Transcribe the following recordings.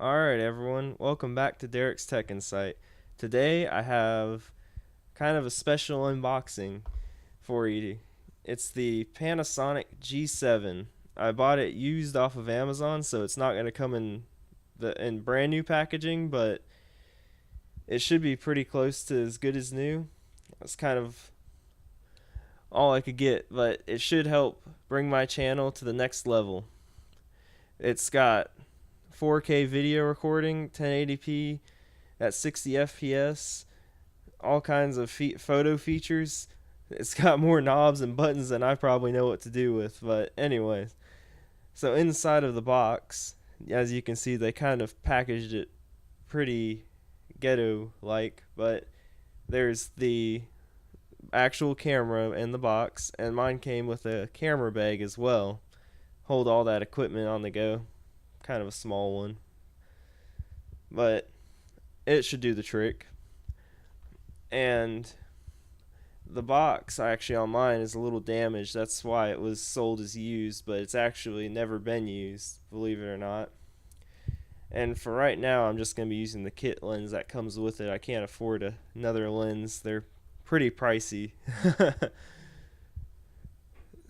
Alright everyone, welcome back to Derek's Tech Insight. Today I have kind of a special unboxing for you. It's the Panasonic G7. I bought it used off of Amazon, so it's not going to come in brand new packaging, but it should be pretty close to as good as new. That's kind of all I could get, but it should help bring my channel to the next level. It's got 4K video recording, 1080p at 60 FPS, all kinds of photo features. It's got more knobs and buttons than I probably know what to do with, but anyways. So inside of the box, as you can see, they kind of packaged it pretty ghetto-like, but there's the actual camera in the box, and mine came with a camera bag as well. Hold all that equipment on the go. Kind of a small one, but it should do the trick. And the box actually on mine is a little damaged. That's why it was sold as used, but it's actually never been used, believe it or not. And for right now, I'm just going to be using the kit lens that comes with it. I can't afford another lens. They're pretty pricey.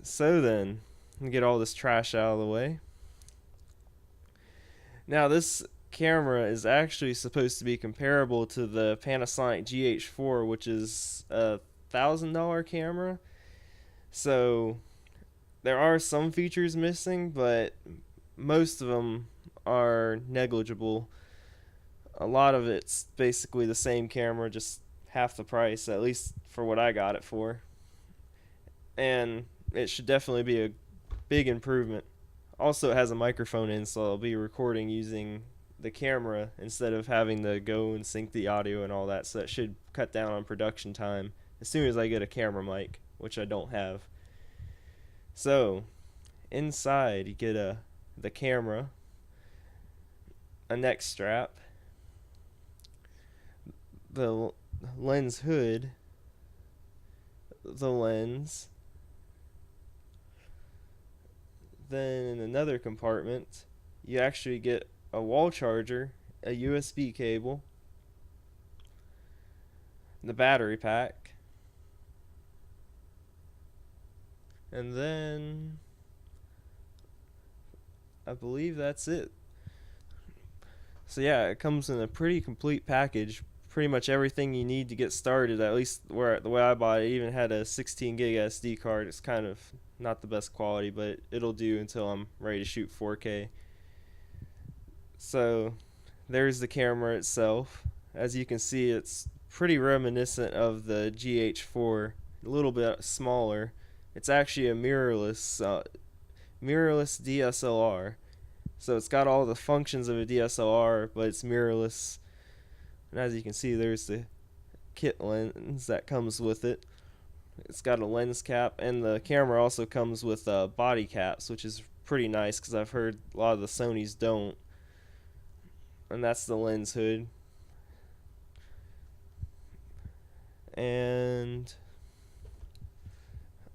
So then, let me get all this trash out of the way. Now this camera is actually supposed to be comparable to the Panasonic GH4, which is a $1,000 camera. So there are some features missing, but most of them are negligible. A lot of it's basically the same camera, just half the price, at least for what I got it for. And it should definitely be a big improvement. Also, it has a microphone in, so I'll be recording using the camera instead of having to go and sync the audio and all that, so that should cut down on production time as soon as I get a camera mic, which I don't have. So inside you get the camera, a neck strap, the lens hood, the lens. Then in another compartment, you actually get a wall charger, a USB cable, the battery pack, and then I believe that's it. So yeah, it comes in a pretty complete package. Pretty much everything you need to get started, at least the way I bought it. It even had a 16 gig SD card. It's kind of not the best quality, but it'll do until I'm ready to shoot 4K. So there's the camera itself. As you can see, it's pretty reminiscent of the GH4, a little bit smaller. It's actually a mirrorless DSLR. So it's got all the functions of a DSLR, but it's mirrorless. And as you can see, there's the kit lens that comes with it. It's got a lens cap, and the camera also comes with body caps, which is pretty nice because I've heard a lot of the Sonys don't. And that's the lens hood. And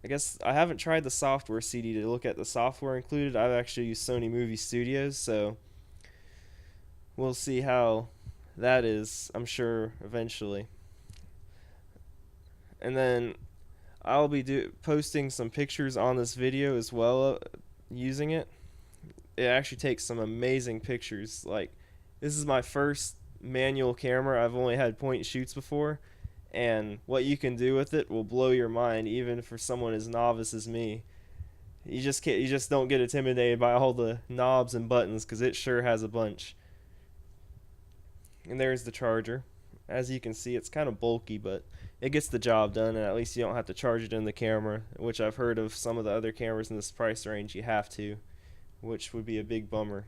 I guess I haven't tried the software CD to look at the software included. I've actually used Sony Movie Studios, so we'll see how that is, I'm sure, eventually. And then I'll be posting some pictures on this video as well using it. It actually takes some amazing pictures. Like, this is my first manual camera. I've only had point and shoots before, and what you can do with it will blow your mind, even for someone as novice as me. You just don't get intimidated by all the knobs and buttons because it sure has a bunch. And there's the charger. As you can see, it's kind of bulky, but it gets the job done, and at least you don't have to charge it in the camera, which I've heard of some of the other cameras in this price range you have to, which would be a big bummer.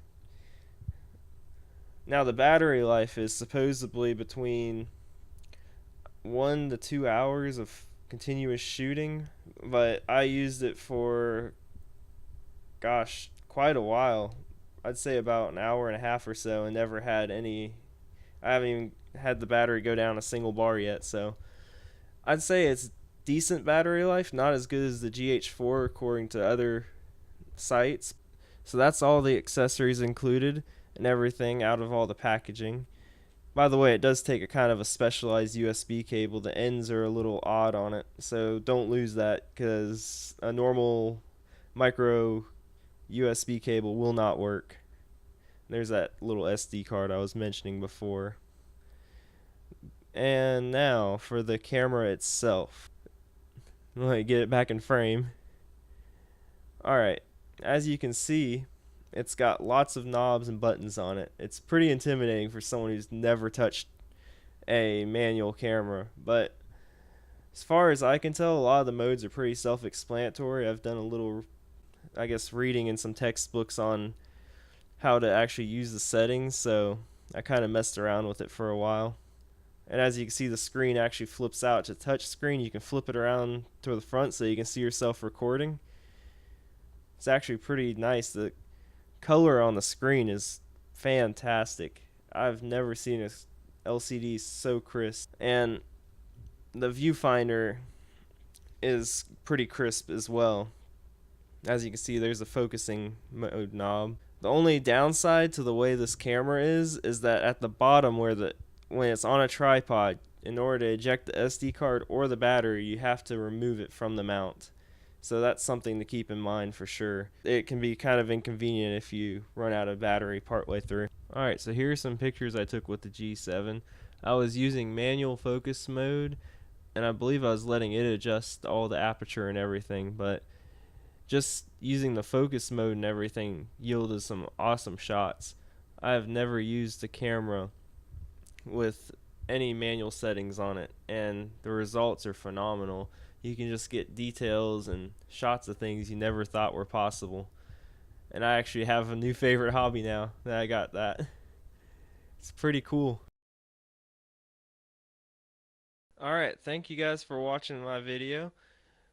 Now the battery life is supposedly between 1 to 2 hours of continuous shooting, but I used it for, gosh, quite a while. I'd say about an hour and a half or so, and never had any. I haven't even had the battery go down a single bar yet, so I'd say it's decent battery life, not as good as the GH4 according to other sites. So that's all the accessories included and everything out of all the packaging. By the way, it does take a kind of a specialized USB cable. The ends are a little odd on it, so don't lose that because a normal micro USB cable will not work. There's that little SD card I was mentioning before. And now for the camera itself. Let me get it back in frame. Alright, as you can see, it's got lots of knobs and buttons on it. It's pretty intimidating for someone who's never touched a manual camera, but as far as I can tell, a lot of the modes are pretty self-explanatory. I've done a little, I guess, reading in some textbooks on how to actually use the settings, so I kind of messed around with it for a while. And as you can see, the screen actually flips out to touch screen. You can flip it around to the front so you can see yourself recording. It's actually pretty nice. The color on the screen is fantastic. I've never seen a LCD so crisp, and the viewfinder is pretty crisp as well. As you can see, there's a focusing mode knob. The only downside to the way this camera is that at the bottom when it's on a tripod, in order to eject the SD card or the battery, you have to remove it from the mount. So that's something to keep in mind for sure. It can be kind of inconvenient if you run out of battery partway through. Alright, so here are some pictures I took with the G7. I was using manual focus mode, and I believe I was letting it adjust all the aperture and everything, but just using the focus mode and everything yielded some awesome shots. I have never used a camera with any manual settings on it, and the results are phenomenal. You can just get details and shots of things you never thought were possible. And I actually have a new favorite hobby now that I got that. It's pretty cool. Alright, thank you guys for watching my video.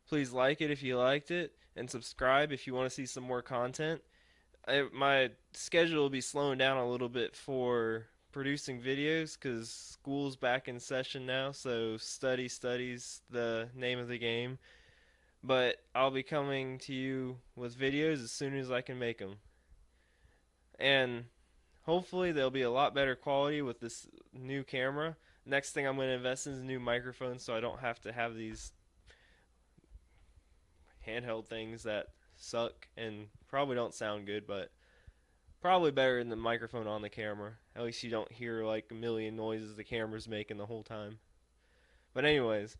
Please like it if you liked it, and subscribe if you want to see some more content. My schedule will be slowing down a little bit for producing videos because school's back in session now, so study's the name of the game. But I'll be coming to you with videos as soon as I can make them. And hopefully they'll be a lot better quality with this new camera. Next thing I'm going to invest in is a new microphone so I don't have to have these handheld things that suck and probably don't sound good, but probably better than the microphone on the camera. At least you don't hear like a million noises the camera's making the whole time. But anyways,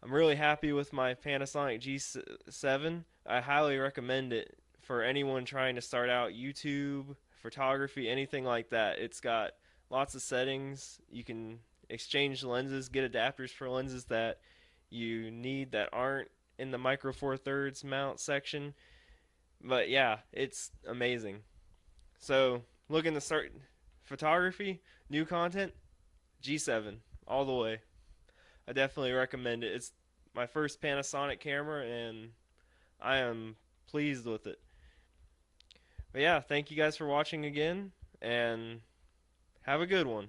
I'm really happy with my Panasonic G7. I highly recommend it for anyone trying to start out YouTube, photography, anything like that. It's got lots of settings. You can exchange lenses, get adapters for lenses that you need that aren't in the micro four thirds mount section. But yeah, it's amazing. So looking to start photography, new content, G7 all the way. I definitely recommend it. It's my first Panasonic camera and I am pleased with it. But yeah, thank you guys for watching again and have a good one.